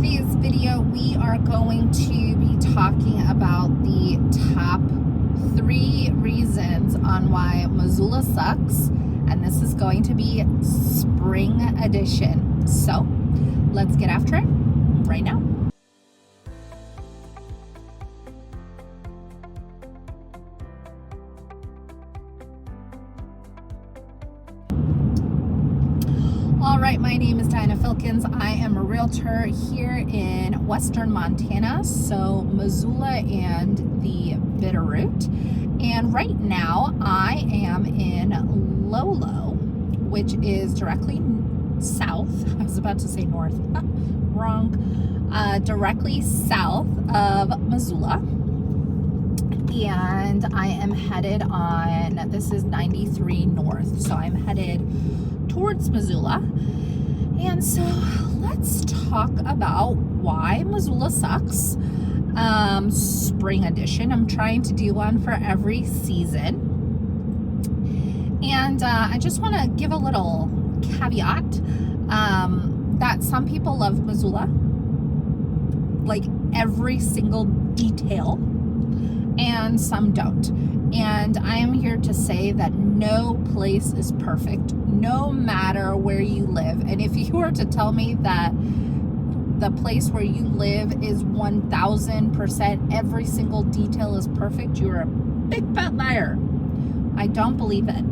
today's video, we are going to be talking about the top 3 reasons on why Missoula sucks, and this is going to be spring edition. So let's get after it right now. All right, my name is Diana Filkins. I am a realtor here in western Montana, so Missoula and the Bitterroot. And right now I am in Lolo, which is directly south. I was about to say north. Wrong. Directly south of Missoula. And I am headed on, this is 93 north, so I'm headed towards Missoula. And so let's talk about why Missoula sucks. Spring edition. I'm trying to do one for every season. And I just want to give a little caveat that some people love Missoula, like every single detail, and some don't. And I am here to say that no place is perfect, no matter where you live. And if you were to tell me that the place where you live is 1000% every single detail is perfect, you're a big fat liar. I don't believe it.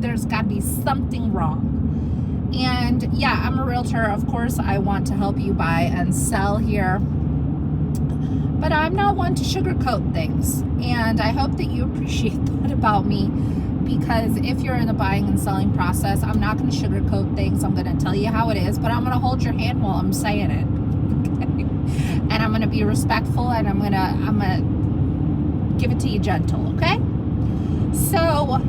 There's got to be something wrong. And yeah, I'm a realtor. Of course, I want to help you buy and sell here. But I'm not one to sugarcoat things, and I hope that you appreciate that about me, because if you're in the buying and selling process, I'm not going to sugarcoat things. I'm going to tell you how it is, but I'm going to hold your hand while I'm saying it, okay? And I'm going to be respectful, and I'm going to give it to you gentle, okay? So,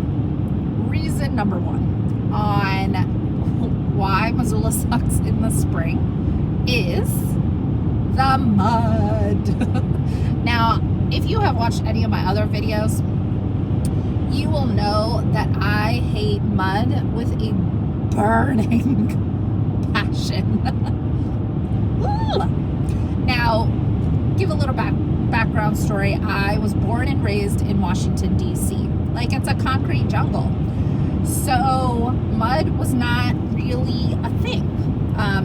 reason number 1 on why Missoula sucks in the spring is the mud. Now, if you have watched any of my other videos, you will know that I hate mud with a burning passion. Now, give a little background story. I was born and raised in Washington, D.C. Like, it's a concrete jungle. So mud was not really a thing,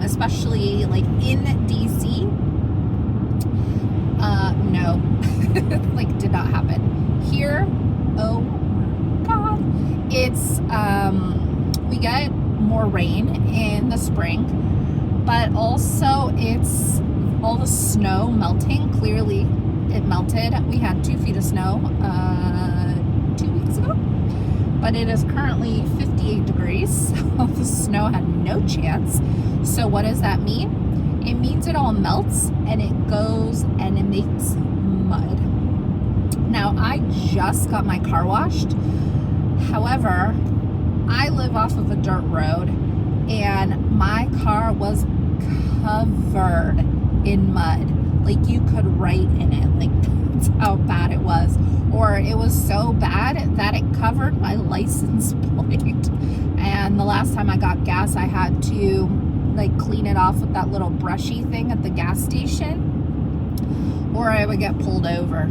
especially like in D.C. No, like did not happen here. Oh my God. It's, we get more rain in the spring, but also it's all the snow melting. Clearly it melted. We had 2 feet of snow, 2 weeks ago, but it is currently 58 degrees. So the snow had no chance. So what does that mean? It means it all melts and it goes and it makes mud. Now, I just got my car washed. However, I live off of a dirt road and my car was covered in mud. Like, you could write in it. Like, that's how bad it was. Or it was so bad that it covered my license plate. And the last time I got gas, I had to like clean it off with that little brushy thing at the gas station, or I would get pulled over.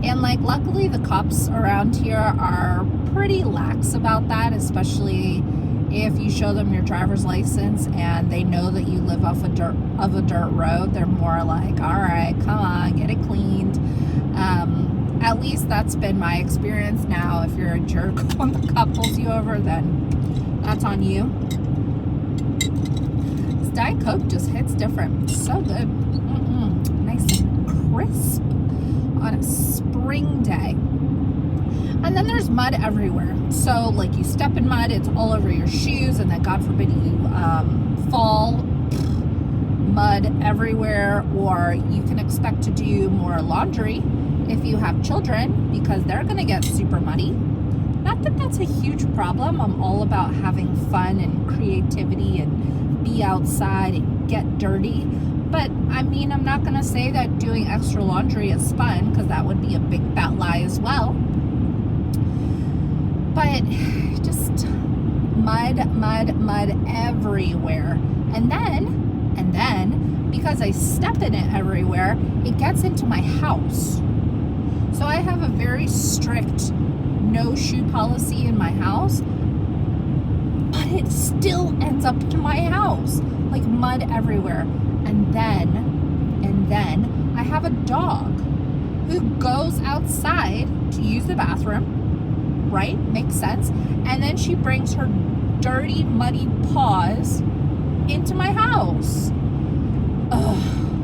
And like, luckily the cops around here are pretty lax about that, especially if you show them your driver's license and they know that you live off a dirt road. They're more like, all right, come on, get it cleaned. At least that's been my experience. Now, if you're a jerk when the cop pulls you over, then that's on you. Diet Coke just hits different. So good. Nice and crisp on a spring day. And then there's mud everywhere. So like, you step in mud, it's all over your shoes, and then God forbid you fall, mud everywhere. Or you can expect to do more laundry if you have children, because they're going to get super muddy. Not that that's a huge problem. I'm all about having fun and creativity and be outside and get dirty. But I mean, I'm not going to say that doing extra laundry is fun, because that would be a big fat lie as well. But just mud everywhere. And then because I step in it everywhere, it gets into my house. So I have a very strict no shoe policy in my house, but it still ends up in my house, like mud everywhere. And then I have a dog who goes outside to use the bathroom, right? Makes sense. And then she brings her dirty, muddy paws into my house. Ugh,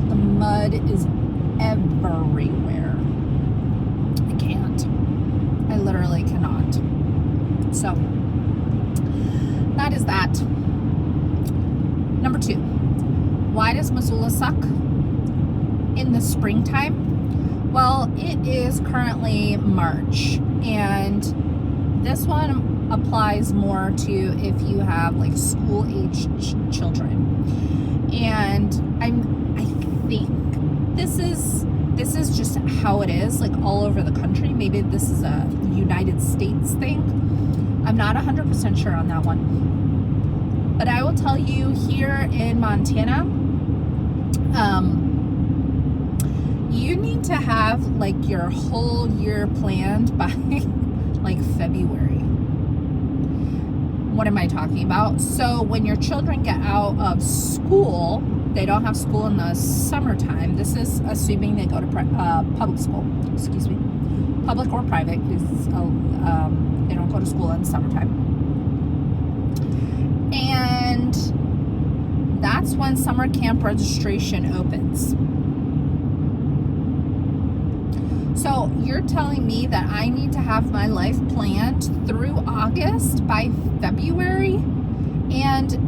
the mud is everywhere. I can't. I literally cannot. So, that is that. Number 2. Why does Missoula suck in the springtime? Well, it is currently March, and this one applies more to if you have like school-age children. And I think this is just how it is, like all over the country. Maybe this is a United States thing. I'm not 100% sure on that one. But I will tell you, here in Montana, you need to have like your whole year planned by like February. What am I talking about? So when your children get out of school, they don't have school in the summertime. This is assuming they go to public school. Excuse me, public or private, because they don't go to school in the summertime. And that's when summer camp registration opens. So you're telling me that I need to have my life planned through August by February? And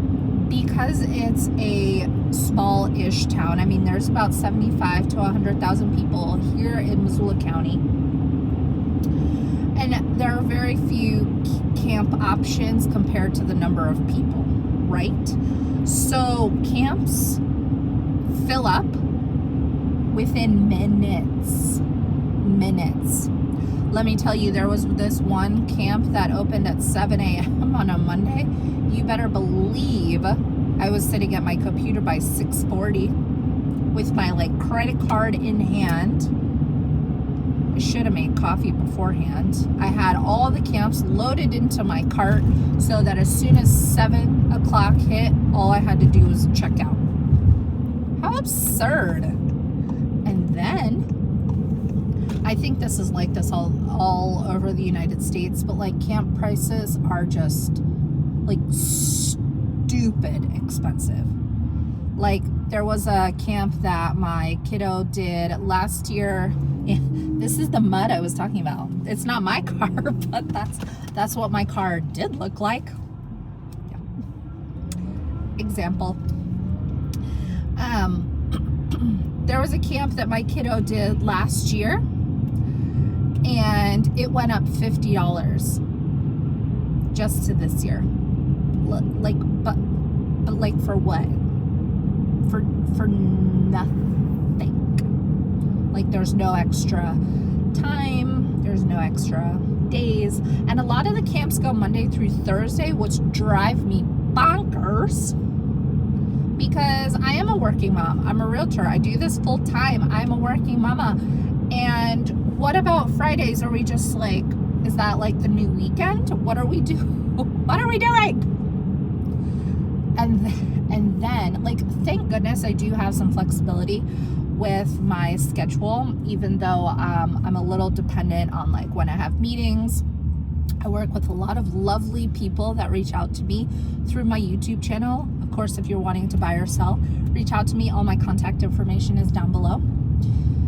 because it's a small-ish town, I mean, there's about 75 to 100,000 people here in Missoula County. And there are very few camp options compared to the number of people, right? So camps fill up within minutes. Let me tell you, there was this one camp that opened at 7 a.m. on a Monday. You better believe I was sitting at my computer by 6:40 with my like credit card in hand. I should have made coffee beforehand. I had all the camps loaded into my cart so that as soon as 7 o'clock hit, all I had to do was check out. How absurd. And then I think this is like this all over the United States, but like camp prices are just like stupid expensive. Like there was a camp that my kiddo did last year. This is the mud I was talking about. It's not my car, but that's what my car did look like. Yeah. Example. There was a camp that my kiddo did last year, and it went up $50 just to this year. Like, but like for what? For nothing. Like there's no extra time, there's no extra days, and a lot of the camps go Monday through Thursday, which drive me bonkers. Because I am a working mom. I'm a realtor. I do this full time. I'm a working mama. And what about Fridays? Are we just like, is that like the new weekend? What are we doing? What are we doing? And then, like, thank goodness I do have some flexibility with my schedule, even though I'm a little dependent on like when I have meetings. I work with a lot of lovely people that reach out to me through my YouTube channel. Of course, if you're wanting to buy or sell, reach out to me. All my contact information is down below.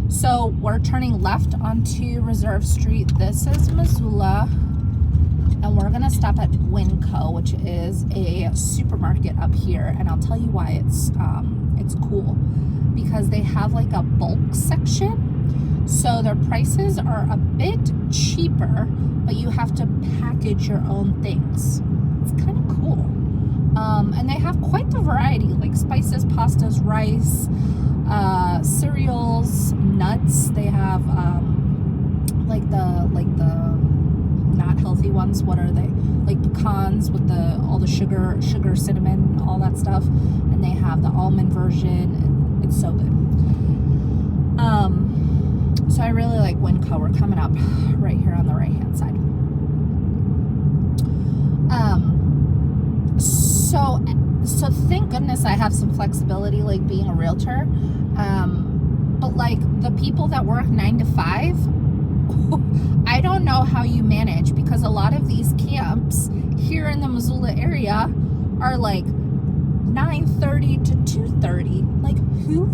So we're turning left onto Reserve Street. This is Missoula. And we're gonna stop at Winco, which is a supermarket up here. And I'll tell you why it's cool. Because they have like a bulk section. So their prices are a bit cheaper, but you have to package your own things. It's kind of cool. And they have quite the variety, like spices, pastas, rice, cereals, nuts. They have like the not healthy ones. What are they? Like pecans with all the sugar, cinnamon, all that stuff. And they have the almond version. It's so good. So I really like Winco. We're coming up right here on the right hand side. So thank goodness I have some flexibility, like being a realtor. But like the people that work 9 to 5, I don't know how you manage, because a lot of these camps here in the Missoula area are like 9:30 to 2:30. Like, who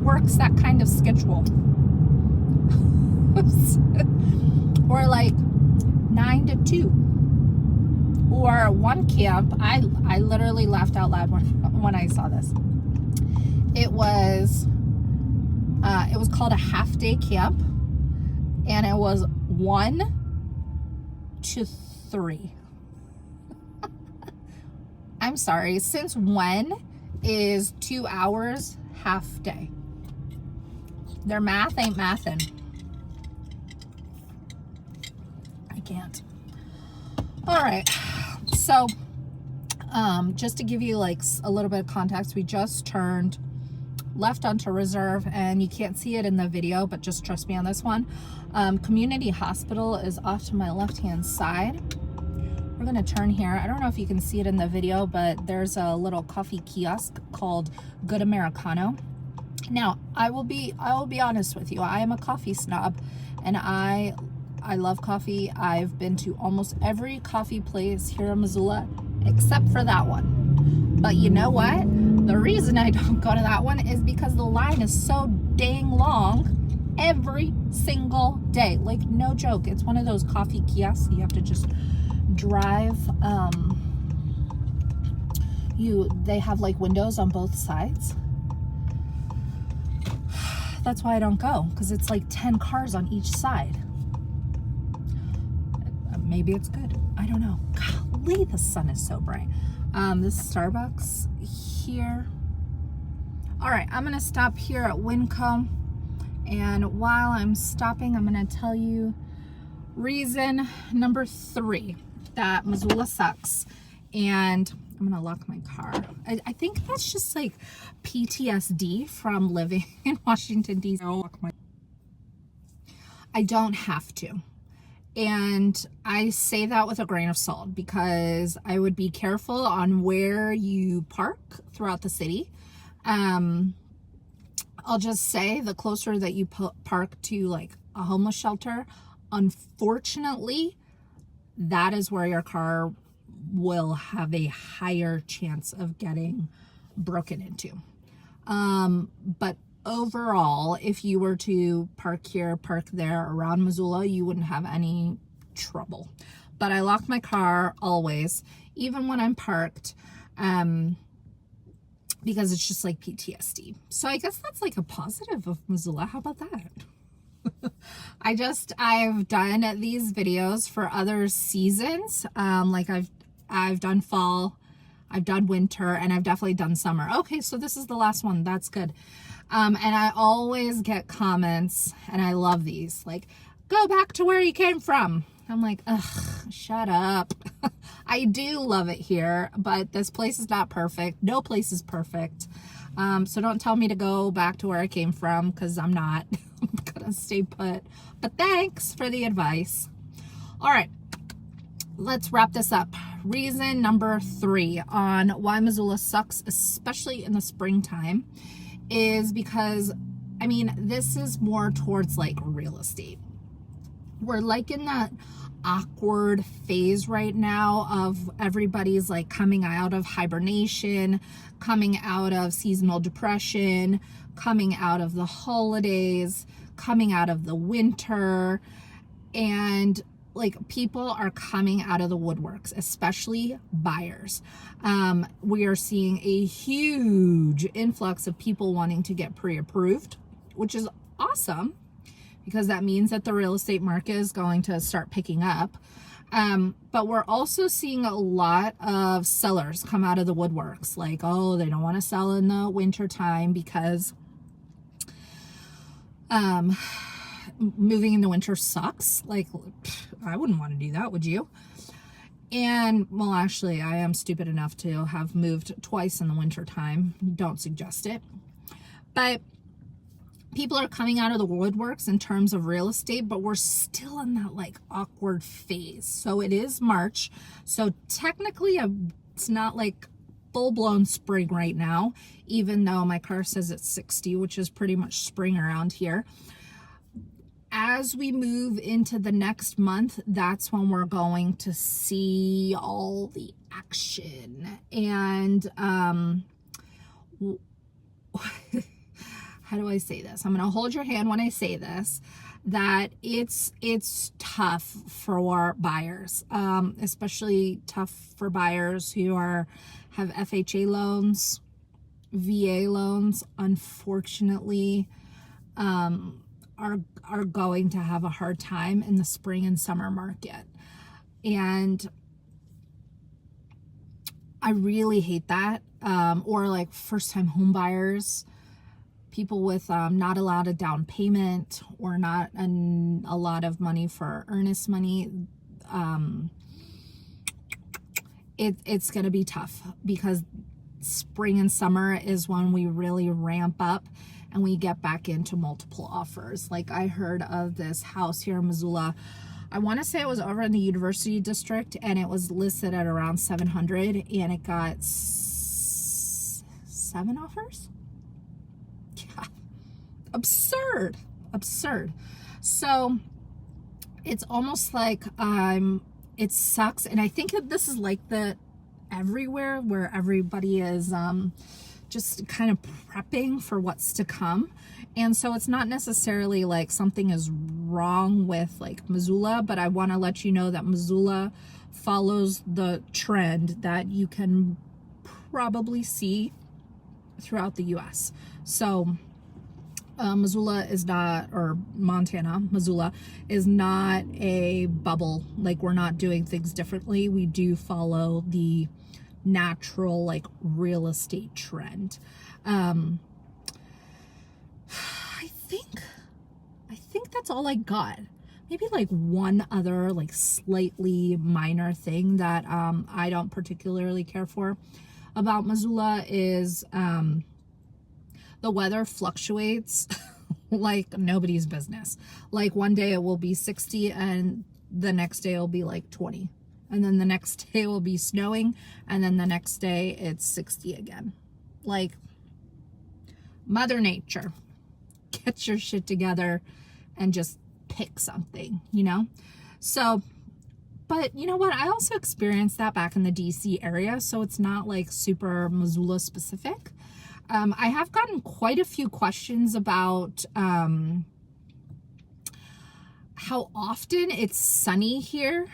works that kind of schedule? Or like 9 to 2. Or one camp, I literally laughed out loud when I saw this. It was called a half-day camp, and it was 1 to 3. I'm sorry, since when is 2 hours half day? Their math ain't mathin'. I can't. All right, so just to give you like a little bit of context, we just turned left onto Reserve, and you can't see it in the video, but just trust me on this one. Community Hospital is off to my left-hand side. We're gonna turn here. I don't know if you can see it in the video, but there's a little coffee kiosk called Good Americano. Now, I will be honest with you. I am a coffee snob, and I love coffee. I've been to almost every coffee place here in Missoula except for that one. But you know what? The reason I don't go to that one is because the line is so dang long every single day. Like, no joke. It's one of those coffee kiosks you have to just drive. They have like windows on both sides. That's why I don't go, because it's like 10 cars on each side. Maybe it's good. I don't know. Golly, the sun is so bright. This is Starbucks here. All right, I'm gonna stop here at Winco, and while I'm stopping, I'm gonna tell you reason number 3 that Missoula sucks. And I'm gonna lock my car. I think that's just like PTSD from living in Washington, D.C. I don't have to. And I say that with a grain of salt, because I would be careful on where you park throughout the city. I'll just say the closer that you park to like a homeless shelter, unfortunately, that is where your car will have a higher chance of getting broken into. But overall, if you were to park here, park there around Missoula, you wouldn't have any trouble. But I lock my car always, even when I'm parked, because it's just like PTSD. So I guess that's like a positive of Missoula. How about that? I've done these videos for other seasons. Like I've done fall, I've done winter, and I've definitely done summer. Okay, so this is the last one. That's good. And I always get comments, and I love these, like, go back to where you came from. I'm like, ugh, shut up. I do love it here, but this place is not perfect. No place is perfect. So don't tell me to go back to where I came from, because I'm not. I'm gonna stay put. But thanks for the advice. All right, let's wrap this up. Reason number 3 on why Missoula sucks, especially in the springtime, is because, I mean, this is more towards like real estate. We're like in that awkward phase right now of everybody's like coming out of hibernation, coming out of seasonal depression, coming out of the holidays, coming out of the winter, and like people are coming out of the woodworks, especially buyers. We are seeing a huge influx of people wanting to get pre-approved, which is awesome, because that means that the real estate market is going to start picking up. But we're also seeing a lot of sellers come out of the woodworks, like, oh, they don't want to sell in the winter time because moving in the winter sucks. Like, I wouldn't want to do that, would you? And, well, actually, I am stupid enough to have moved twice in the winter time. Don't suggest it. But people are coming out of the woodworks in terms of real estate, but we're still in that like awkward phase. So it is March. So technically it's not like full-blown spring right now, even though my car says it's 60, which is pretty much spring around here. As we move into the next month, that's when we're going to see all the action. And how do I say this? I'm going to hold your hand when I say this, that it's tough for buyers, especially tough for buyers who have FHA loans, VA loans, unfortunately, are going to have a hard time in the spring and summer market. And I really hate that. Or like first time home buyers, people with not a lot of down payment or not a lot of money for earnest money. It's going to be tough because spring and summer is when we really ramp up and we get back into multiple offers. Like I heard of this house here in Missoula. I want to say it was over in the University District, and it was listed at around 700, and it got 7 offers. Yeah, absurd. So it's almost like it sucks, and I think this is like that everywhere, where everybody is just kind of prepping for what's to come. And so it's not necessarily like something is wrong with like Missoula, but I want to let you know that Missoula follows the trend that you can probably see throughout the US. So Missoula is not, or Montana, Missoula is not a bubble. Like we're not doing things differently. We do follow the natural like real estate trend. I think that's all I got. Maybe like one other like slightly minor thing that I don't particularly care for about Missoula is the weather fluctuates like nobody's business. Like one day it will be 60 and the next day it'll be like 20. And then the next day will be snowing, and then the next day it's 60 again. Like, Mother Nature, get your shit together and just pick something, you know? So, but you know what? I also experienced that back in the DC area, so it's not like super Missoula specific. I have gotten quite a few questions about how often it's sunny here.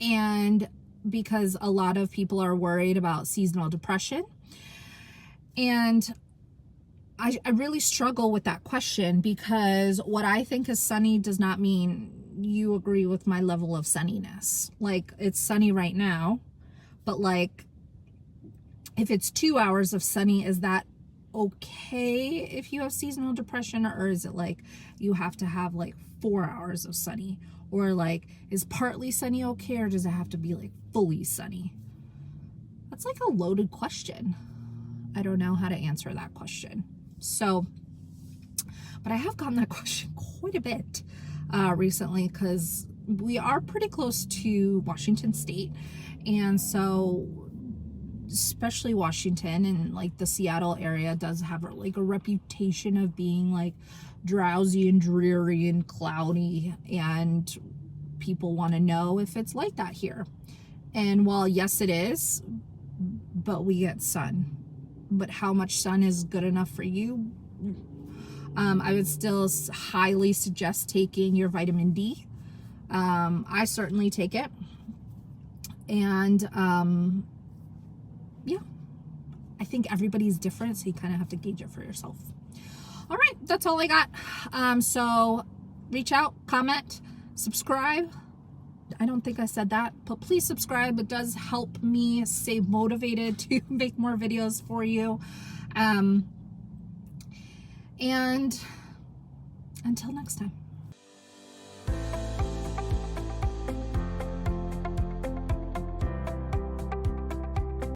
And because a lot of people are worried about seasonal depression. And I really struggle with that question, because what I think is sunny does not mean you agree with my level of sunniness. Like, it's sunny right now, but like, if it's 2 hours of sunny, is that okay if you have seasonal depression? Or is it like you have to have like 4 hours of sunny? Or like, is partly sunny okay, or does it have to be like fully sunny? That's like a loaded question. I don't know how to answer that question. So, but I have gotten that question quite a bit recently, because we are pretty close to Washington State. And so, especially Washington and like the Seattle area does have like a reputation of being like drowsy and dreary and cloudy, and people want to know if it's like that here. And while yes, it is, but we get sun. But how much sun is good enough for you? I would still highly suggest taking your vitamin D. I certainly take it. And yeah, I think everybody's different, so you kind of have to gauge it for yourself. All right, that's all I got. So reach out, comment, subscribe. I don't think I said that, but please subscribe. It does help me stay motivated to make more videos for you. And until next time.